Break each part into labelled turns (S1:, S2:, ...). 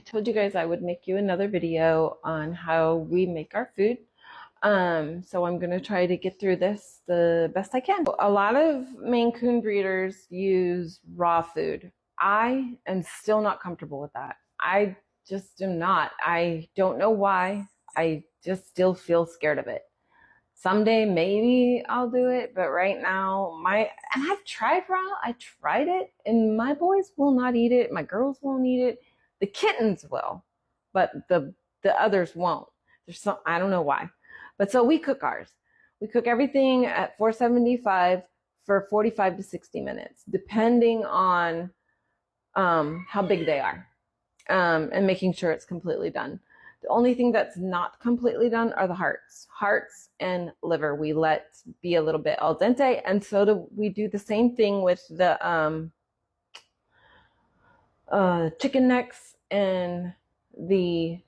S1: told you guys I would make you another video on how we make our food. So I'm going to try to get through this the best I can. A lot of Maine Coon breeders use raw food. I am still not comfortable with that. I just am not. I don't know why. I just still feel scared of it. Someday maybe I'll do it, but right now and I've tried raw. I tried it and my boys will not eat it. My girls won't eat it. The kittens will, but the others won't. I don't know why. But so we cook ours. We cook everything at 475 for 45 to 60 minutes, depending on how big they are, and making sure it's completely done. The only thing that's not completely done are the hearts. Hearts and liver we let be a little bit al dente, and so we do the same thing with the chicken necks and the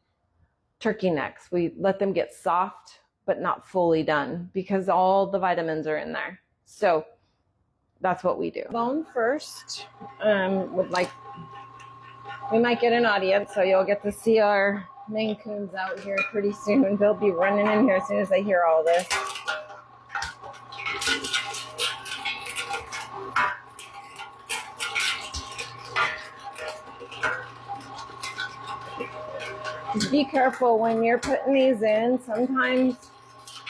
S1: turkey necks. We let them get soft, but not fully done because all the vitamins are in there. So that's what we do. Bone first. We might get an audience, so you'll get to see our Maine Coons out here pretty soon. They'll be running in here as soon as they hear all this. Just be careful when you're putting these in. Sometimes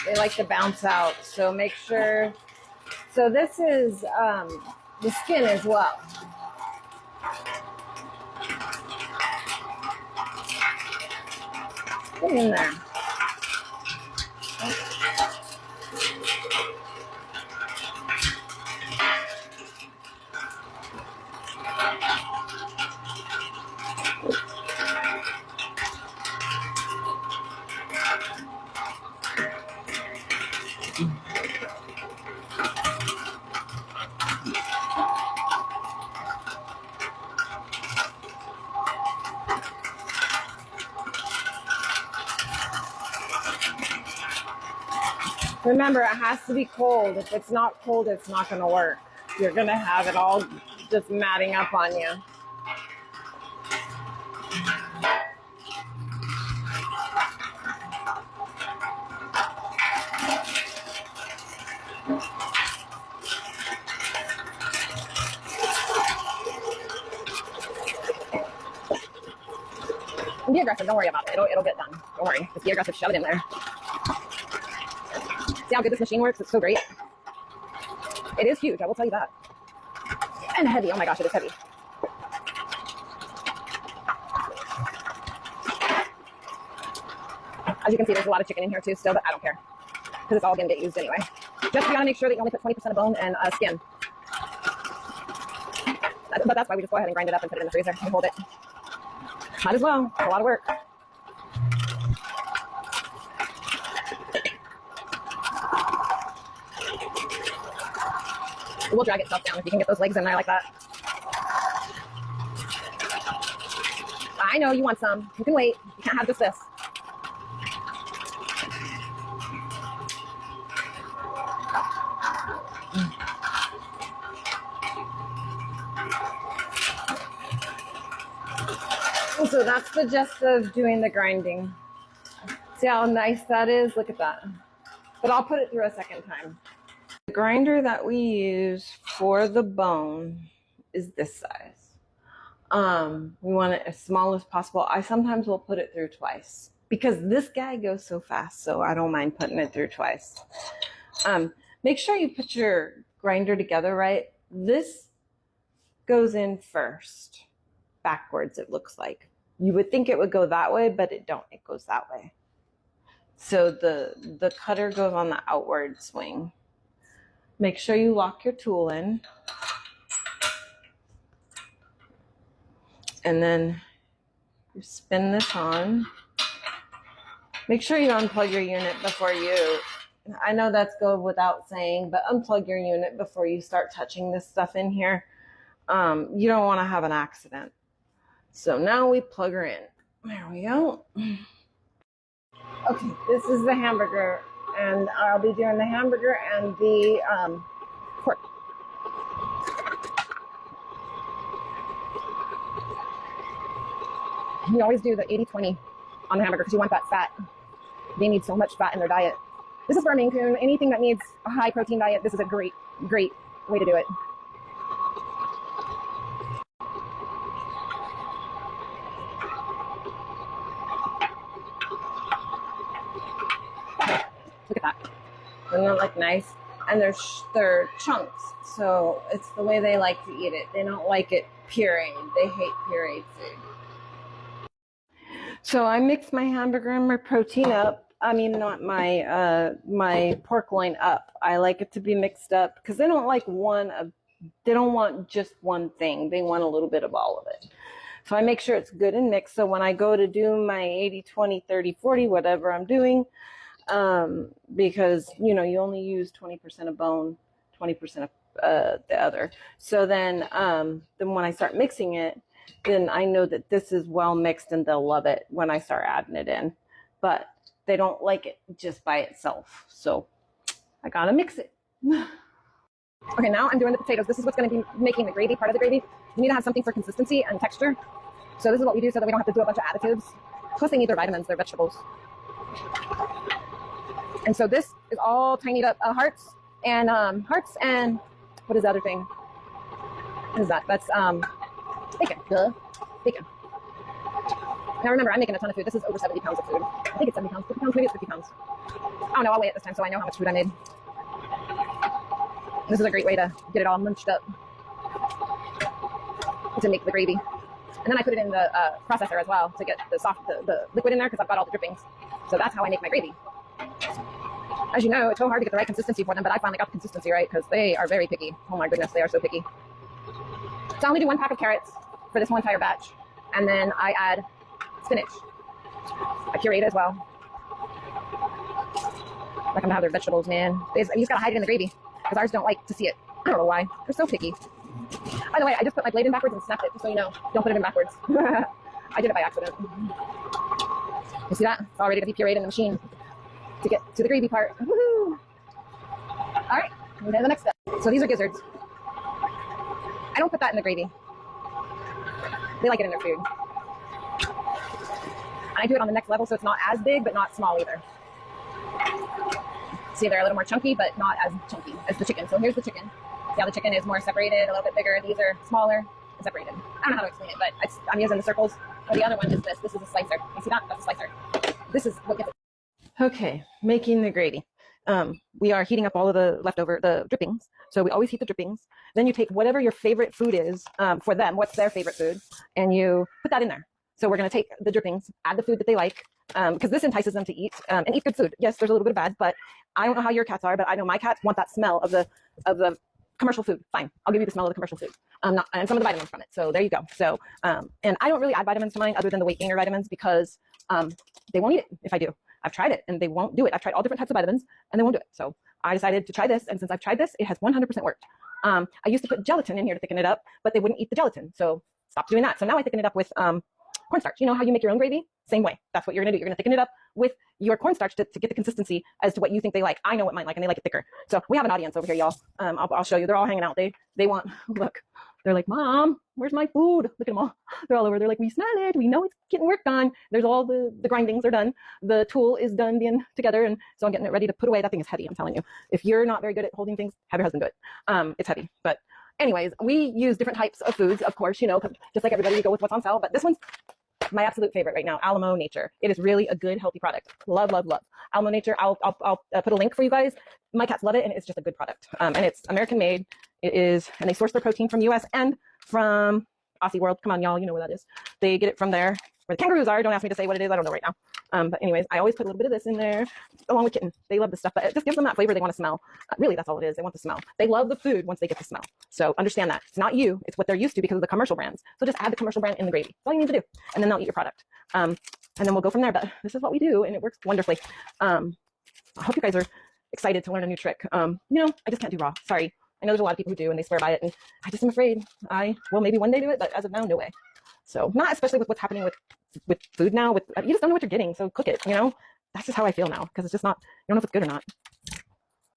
S1: they like to bounce out, so make sure. So this is the skin as well. Get in there. Remember, it has to be cold. If it's not cold, it's not going to work. You're going to have it all just matting up on you. Be aggressive. Don't worry about it. It'll get done. Don't worry. Just be aggressive. Shove it in there. See how good this machine works? It's so great. It is huge, I will tell you that. And heavy. Oh my gosh, it is heavy. As you can see, there's a lot of chicken in here too still, but I don't care. Because it's all going to get used anyway. Just you got to make sure that you only put 20% of bone and skin. But that's why we just go ahead and grind it up and put it in the freezer and hold it. Might as well. It's a lot of work. It will drag itself down if you can get those legs in there like that. I know you want some. You can wait. You can't have just this. So that's the gist of doing the grinding. See how nice that is? Look at that. But I'll put it through a second time. The grinder that we use for the bone is this size. We want it as small as possible. I sometimes will put it through twice because this guy goes so fast, so I don't mind putting it through twice. Make sure you put your grinder together right. This goes in first, backwards it looks like. You would think it would go that way, but it don't. It goes that way. So the cutter goes on the outward swing. Make sure you lock your tool in. And then you spin this on. Make sure you unplug your unit before I know that's go without saying, but unplug your unit before you start touching this stuff in here. You don't want to have an accident. So now we plug her in. There we go. Okay, this is the hamburger. And I'll be doing the hamburger and the pork.
S2: You always do the 80-20 on the hamburger because you want that fat. They need so much fat in their diet. This is for a Maine Coon. Anything that needs a high protein diet, this is a great way to do it. Look at that.
S1: Doesn't it look nice? And they're chunks, so it's the way they like to eat it. They don't like it pureed. They hate pureed food. So I mix my hamburger and my protein up. I mean, not my my pork loin up. I like it to be mixed up because they don't like they don't want just one thing. They want a little bit of all of it. So I make sure it's good and mixed. So when I go to do my 80, 20, 30, 40, whatever I'm doing, because you only use 20% of bone, 20% of the other. So then when I start mixing it, then I know that this is well mixed and they'll love it when I start adding it in. But they don't like it just by itself. So I gotta mix it.
S2: Okay, now I'm doing the potatoes. This is what's going to be making the gravy, part of the gravy. You need to have something for consistency and texture. So this is what we do so that we don't have to do a bunch of additives. Plus they need their vitamins, their vegetables. And so this is all tinied up hearts and what is the other thing? What is that? That's bacon. Duh. Bacon. Now remember, I'm making a ton of food. This is over 70 pounds of food. I think it's 70 pounds, 50 pounds, maybe it's 50 pounds. I don't know, I'll weigh it this time so I know how much food I made. This is a great way to get it all munched up to make the gravy. And then I put it in the processor as well to get the liquid in there because I've got all the drippings. So that's how I make my gravy. As you know, it's so hard to get the right consistency for them, but I finally got the consistency right because they are very picky. Oh my goodness, they are so picky. So I only do 1 pack of carrots for this whole entire batch. And then I add spinach. I puree it as well. Let them have their vegetables, man. You just gotta hide it in the gravy because ours don't like to see it. I don't know why. They're so picky. By the way, I just put my blade in backwards and snapped it, just so you know. Don't put it in backwards. I did it by accident. You see that? It's all ready to be pureed in the machine to get to the gravy part. Woohoo! All right, and then the next step. So these are gizzards. I don't put that in the gravy. They like it in their food. And I do it on the next level so it's not as big, but not small either. See, they're a little more chunky, but not as chunky as the chicken. So here's the chicken. See how the chicken is more separated, a little bit bigger. These are smaller and separated. I don't know how to explain it, but I'm using the circles. Oh, the other one is this. This is a slicer. You see that? That's a slicer. This is what gets it.
S1: Okay, making the gravy. We are heating up all of the drippings. So we always heat the drippings. Then you take whatever your favorite food is for them, what's their favorite food, and you put that in there. So we're going to take the drippings, add the food that they like, because this entices them to eat and eat good food. Yes, there's a little bit of bad, but I don't know how your cats are, but I know my cats want that smell of the commercial food. Fine, I'll give you the smell of the commercial food, and some of the vitamins from it. So there you go. So and I don't really add vitamins to mine other than the weight gainer vitamins because they won't eat it if I do. I've tried it and they won't do it. I've tried all different types of vitamins and they won't do it. So I decided to try this, and since I've tried this, it has 100% worked. I used to put gelatin in here to thicken it up, but they wouldn't eat the gelatin, so stopped doing that. So now I thicken it up with cornstarch. You know how you make your own gravy? Same way. That's what you're gonna do. You're gonna thicken it up with your cornstarch to get the consistency as to what you think they like. I know what mine like, and they like it thicker. So we have an audience over here, y'all. I'll show you. They're all hanging out. They want, look, they're like, Mom, where's my food? Look at them all. They're all over. They're like, we smell it. We know it's getting work done. There's all the grindings are done. The tool is done being together. And so I'm getting it ready to put away. That thing is heavy, I'm telling you. If you're not very good at holding things, have your husband do it. It's heavy. But anyways, we use different types of foods, of course, you know, just like everybody, we go with what's on sale. But this one's my absolute favorite right now, Alamo Nature. It is really a good, healthy product. Love, love, love. Alamo Nature, I'll put a link for you guys. My cats love it, and it's just a good product. And it's American made. It is, and they source their protein from US and from Aussie World. Come on, y'all, you know where that is. They get it from there where the kangaroos are. Don't ask me to say what it is. I don't know right now. But anyways, I always put a little bit of this in there along with kitten. They love this stuff, but it just gives them that flavor they want to smell. Really, that's all it is. They want the smell. They love the food once they get the smell. So understand that. It's not you. It's what they're used to because of the commercial brands. So just add the commercial brand in the gravy. That's all you need to do. And then they'll eat your product. And then we'll go from there. But this is what we do, and it works wonderfully. I hope you guys are excited to learn a new trick. You know, I just can't do raw. Sorry. I know there's a lot of people who do, and they swear by it, and I just am afraid I will maybe one day do it, but as of now, no way. So not especially with what's happening with food now. You just don't know what you're getting, so cook it. You know, that's just how I feel now because it's just not. You don't know if it's good or not.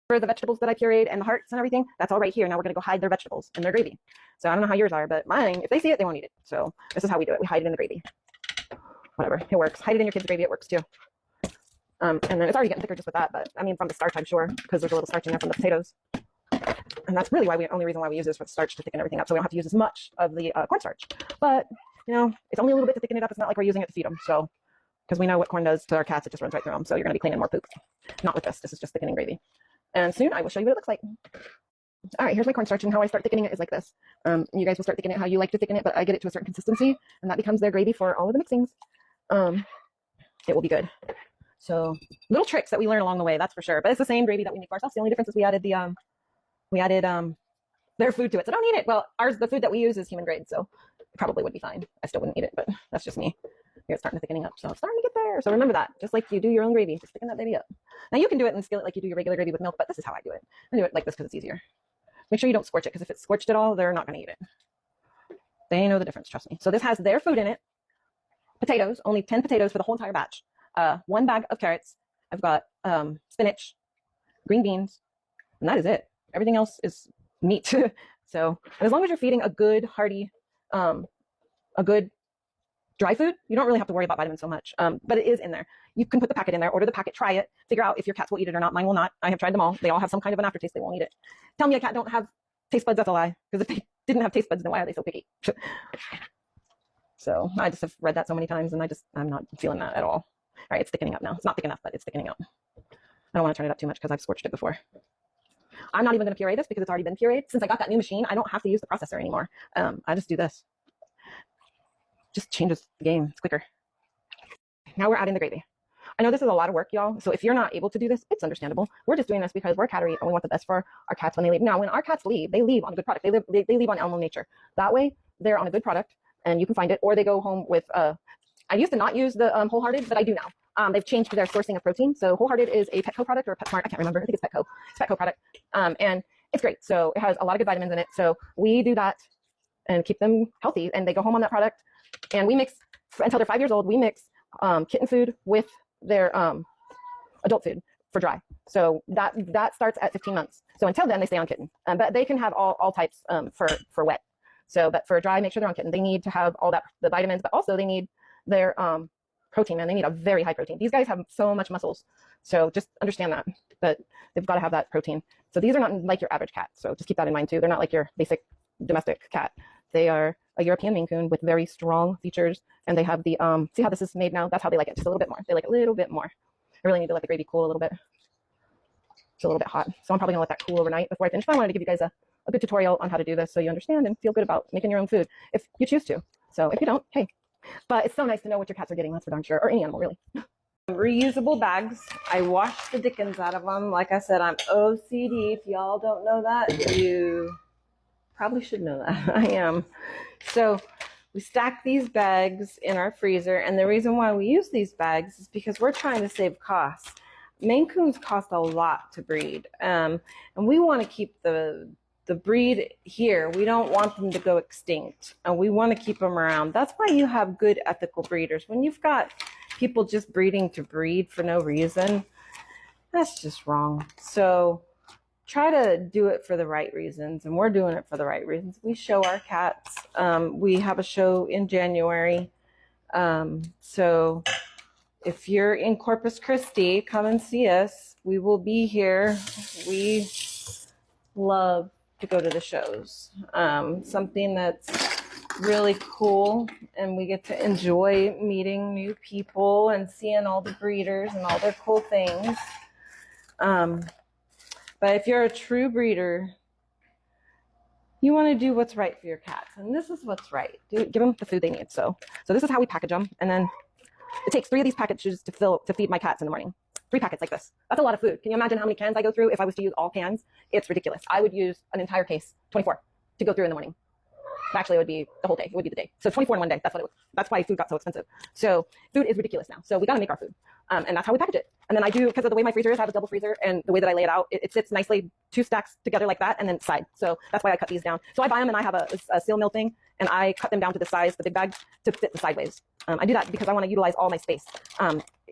S1: For the vegetables that I pureed and the hearts and everything, that's all right here. Now we're gonna go hide their vegetables in their gravy. So I don't know how yours are, but mine, if they see it, they won't eat it. So this is how we do it. We hide it in the gravy.
S2: whatever, it works. Hide it in your kids' gravy, it works too. And then it's already getting thicker just with that, but I mean from the starch, I'm sure, because there's a little starch in there from the potatoes. And that's really only reason why we use this for the starch to thicken everything up, so we don't have to use as much of the cornstarch. But, you know, it's only a little bit to thicken it up. It's not like we're using it to feed them, so, because we know what corn does to our cats, it just runs right through them, so you're going to be cleaning more poop. Not with this. This is just thickening gravy. And soon I will show you what it looks like. All right, here's my cornstarch, and how I start thickening it is like this. You guys will start thickening it how you like to thicken it, but I get it to a certain consistency, and that becomes their gravy for all of the mixings. It will be good. So little tricks that we learn along the way, that's for sure. But it's the same gravy that we make for ourselves. The only difference is we added their food to it. So don't eat it. Well, the food that we use is human grade, so it probably would be fine. I still wouldn't eat it, but that's just me. Here it's starting to thickening up, so it's starting to get there. So remember that, just like you do your own gravy, just thicken that baby up. Now you can do it in the skillet like you do your regular gravy with milk, but this is how I do it. I do it like this because it's easier. Make sure you don't scorch it, because if it's scorched at all, they're not going to eat it. They know the difference, trust me. So this has their food in it. Potatoes, only 10 potatoes for the whole entire batch. 1 bag of carrots. I've got spinach, green beans, and that is it. Everything else is meat. So, and as long as you're feeding a good, hearty, a good dry food, you don't really have to worry about vitamins so much. But it is in there. You can put the packet in there, order the packet, try it, figure out if your cats will eat it or not. Mine will not. I have tried them all. They all have some kind of an aftertaste. They won't eat it. Tell me a cat don't have taste buds, that's a lie. Because if they didn't have taste buds, then why are they so picky? So I just have read that so many times, and I'm not feeling that at all. All right, it's thickening up now. It's not thick enough, but it's thickening up. I don't want to turn it up too much because I've scorched it before. I'm not even going to puree this because it's already been pureed. Since I got that new machine, I don't have to use the processor anymore. I just do this. Just changes the game. It's quicker. Now we're adding the gravy. I know this is a lot of work, y'all. So if you're not able to do this, it's understandable. We're just doing this because we're cattery and we want the best for our cats when they leave. Now, when our cats leave, they leave on a good product. They leave on Elmo Nature. That way, they're on a good product and you can find it, or they go home with I used to not use the Wholehearted, but I do now. They've changed their sourcing of protein. So Wholehearted is a Petco product or a PetSmart. I can't remember. I think it's Petco. It's a Petco product. And it's great. So it has a lot of good vitamins in it. So we do that and keep them healthy. And they go home on that product. And we mix, until they're 5 years old, we mix kitten food with their adult food for dry. So that starts at 15 months. So until then, they stay on kitten. But they can have all types for wet. So, but for dry, make sure they're on kitten. They need to have all that, the vitamins, but also they need their protein, and they need a very high protein. These guys have so much muscles. So just understand that they've got to have that protein. So these are not like your average cat. So just keep that in mind too. They're not like your basic domestic cat. They are a European Maine Coon with very strong features. And they have the, see how this is made now? That's how they like it. Just a little bit more. They like it a little bit more. I really need to let the gravy cool a little bit. It's a little bit hot. So I'm probably gonna let that cool overnight before I finish. But I wanted to give you guys a good tutorial on how to do this so you understand and feel good about making your own food if you choose to. So if you don't, hey. But it's so nice to know what your cats are getting, that's for darn sure, or any animal really.
S1: Reusable bags. I wash the dickens out of them. Like I said, I'm OCD. If y'all don't know that, you probably should know that. I am. So we stack these bags in our freezer, and the reason why we use these bags is because we're trying to save costs. Maine Coons cost a lot to breed, and we want to keep the breed here. We don't want them to go extinct, and we want to keep them around. That's why you have good ethical breeders. When you've got people just breeding to breed for no reason, that's just wrong. So try to do it for the right reasons, and we're doing it for the right reasons. We show our cats. We have a show in January. So if you're in Corpus Christi, come and see us. We will be here. We love to go to the shows. Something that's really cool, and we get to enjoy meeting new people and seeing all the breeders and all their cool things. But if you're a true breeder, you want to do what's right for your cats, and this is what's right. Give them the food they need. So this is how we package them, and then it takes 3 of these packages to feed my cats in the morning. 3 packets like this. That's a lot of food. Can you imagine how many cans I go through if I was to use all cans? It's ridiculous. I would use an entire case, 24, to go through in the morning. Actually, it would be the whole day. It would be the day. So 24 in one day. That's what it was. That's why food got so expensive. So food is ridiculous now. So we got to make our food. And that's how we package it. And then I do, because of the way my freezer is, I have a double freezer, and the way that I lay it out, it sits nicely 2 stacks together like that, and then side. So that's why I cut these down. So I buy them, and I have a seal mill thing, and I cut them down to the size, the big bags, to fit the sideways. I do that because I want to utilize all my space.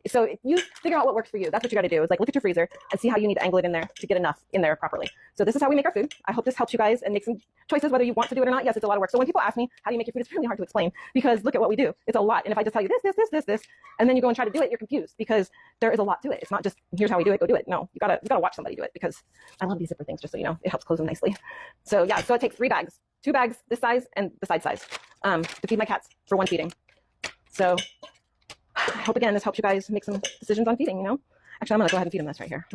S2: So you figure out what works for you. That's what you got to do, is like look at your freezer and see how you need to angle it in there to get enough in there properly. So this is how we make our food. I hope this helps you guys and make some choices whether you want to do it or not. Yes, it's a lot of work. So when people ask me how do you make your food, it's really hard to explain because look at what we do. It's a lot. And if I just tell you this, and then you go and try to do it, you're confused because there is a lot to it. It's not just here's how we do it, go do it. No, you gotta watch somebody do it because I love these zipper things, just so you know. It helps close them nicely. So yeah, so it takes 3 bags, 2 bags this size and the side size to feed my cats for 1 feeding. So I hope again this helps you guys make some decisions on feeding, you know. Actually, I'm gonna go ahead and feed them this right here.